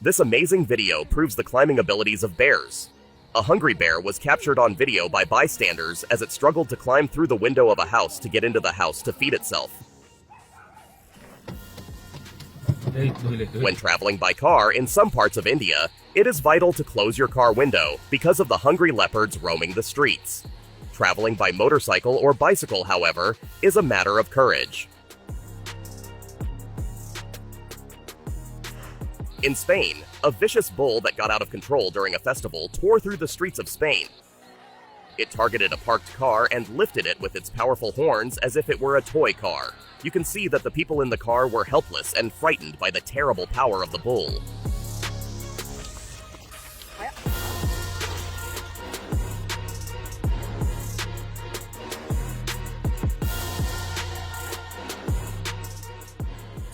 This amazing video proves the climbing abilities of bears. A hungry bear was captured on video by bystanders as it struggled to climb through the window of a house to get into the house to feed itself. When traveling by car in some parts of India, it is vital to close your car window because of the hungry leopards roaming the streets. Traveling by motorcycle or bicycle, however, is a matter of courage. In Spain, a vicious bull that got out of control during a festival tore through the streets of Spain. It targeted a parked car and lifted it with its powerful horns as if it were a toy car. You can see that the people in the car were helpless and frightened by the terrible power of the bull.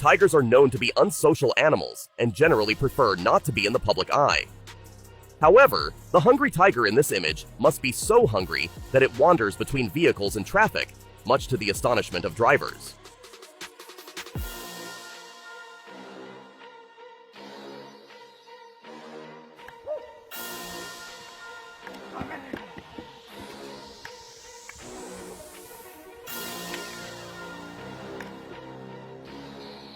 Tigers are known to be unsocial animals and generally prefer not to be in the public eye. However, the hungry tiger in this image must be so hungry that it wanders between vehicles and traffic, much to the astonishment of drivers.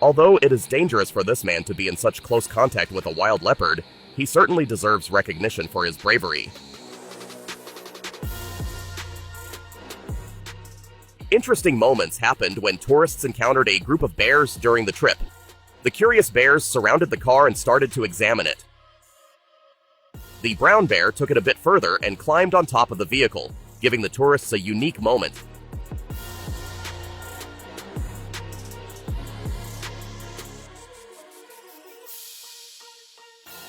Although it is dangerous for this man to be in such close contact with a wild leopard, he certainly deserves recognition for his bravery. Interesting moments happened when tourists encountered a group of bears during the trip. The curious bears surrounded the car and started to examine it. The brown bear took it a bit further and climbed on top of the vehicle, giving the tourists a unique moment.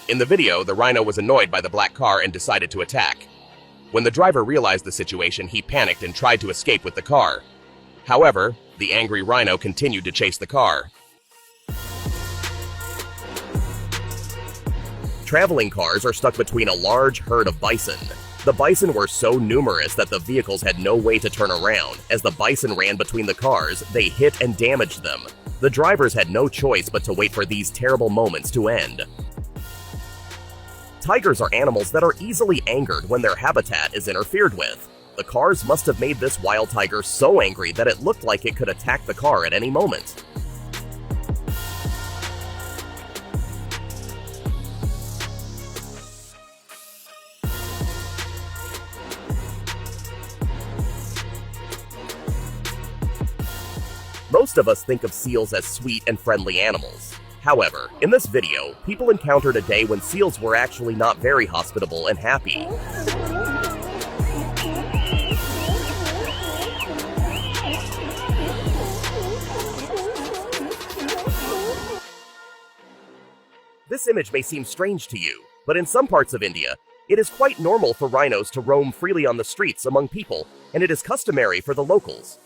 In the video, the rhino was annoyed by the black car and decided to attack. When the driver realized the situation, he panicked and tried to escape with the car. However, the angry rhino continued to chase the car. Traveling cars are stuck between a large herd of bison. The bison were so numerous that the vehicles had no way to turn around. As the bison ran between the cars, they hit and damaged them. The drivers had no choice but to wait for these terrible moments to end. Tigers are animals that are easily angered when their habitat is interfered with. The cars must have made this wild tiger so angry that it looked like it could attack the car at any moment. Most of us think of seals as sweet and friendly animals. However, in this video, people encountered a day when seals were actually not very hospitable and happy. This image may seem strange to you, but in some parts of India, it is quite normal for rhinos to roam freely on the streets among people, and it is customary for the locals.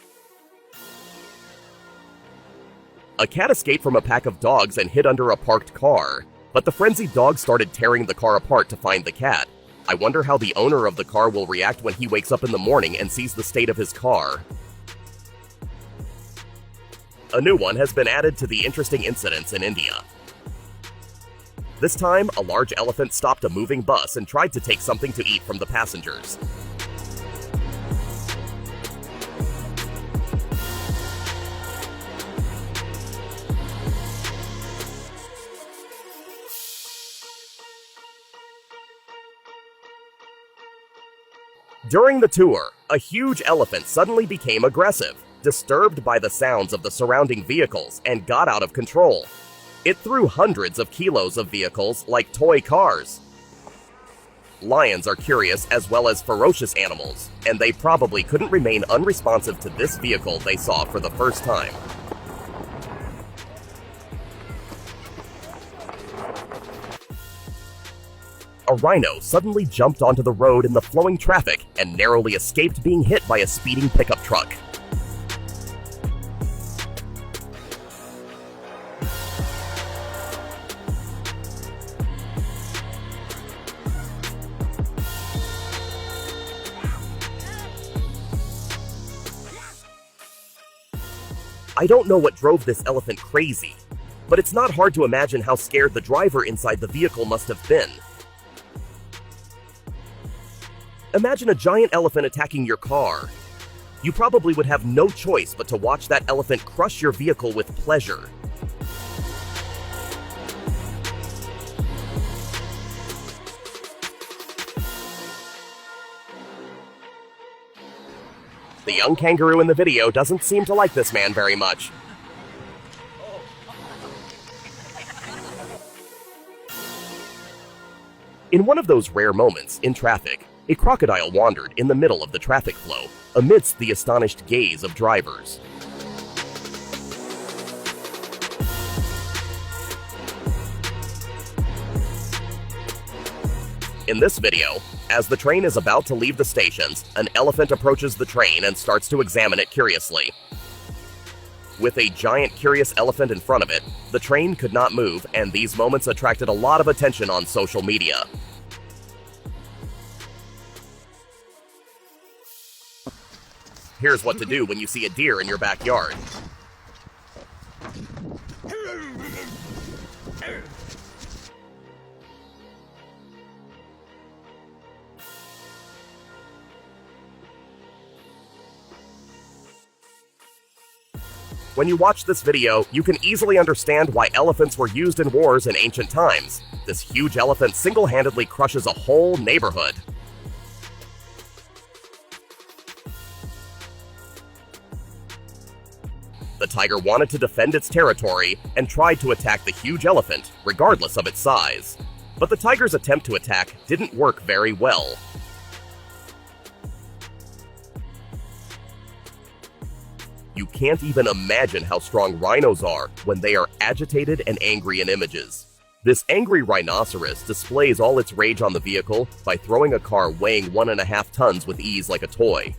A cat escaped from a pack of dogs and hid under a parked car, but the frenzied dog started tearing the car apart to find the cat. I wonder how the owner of the car will react when he wakes up in the morning and sees the state of his car. A new one has been added to the interesting incidents in India. This time, a large elephant stopped a moving bus and tried to take something to eat from the passengers. During the tour, a huge elephant suddenly became aggressive, disturbed by the sounds of the surrounding vehicles, and got out of control. It threw hundreds of kilos of vehicles like toy cars. Lions are curious as well as ferocious animals, and they probably couldn't remain unresponsive to this vehicle they saw for the first time. A rhino suddenly jumped onto the road in the flowing traffic and narrowly escaped being hit by a speeding pickup truck. I don't know what drove this elephant crazy. but it's not hard to imagine how scared the driver inside the vehicle must have been. Imagine a giant elephant attacking your car. You probably would have no choice but to watch that elephant crush your vehicle with pleasure. The young kangaroo in the video doesn't seem to like this man very much. In one of those rare moments in traffic, a crocodile wandered in the middle of the traffic flow, amidst the astonished gaze of drivers. In this video, as the train is about to leave the stations, an elephant approaches the train and starts to examine it curiously. With a giant curious elephant in front of it, the train could not move, and these moments attracted a lot of attention on social media. Here's what to do when you see a deer in your backyard. When you watch this video, you can easily understand why elephants were used in wars in ancient times. This huge elephant single-handedly crushes a whole neighborhood. The tiger wanted to defend its territory and tried to attack the huge elephant, regardless of its size. But the tiger's attempt to attack didn't work very well. You can't even imagine how strong rhinos are when they are agitated and angry in images. This angry rhinoceros displays all its rage on the vehicle by throwing a car weighing 1.5 tons with ease like a toy.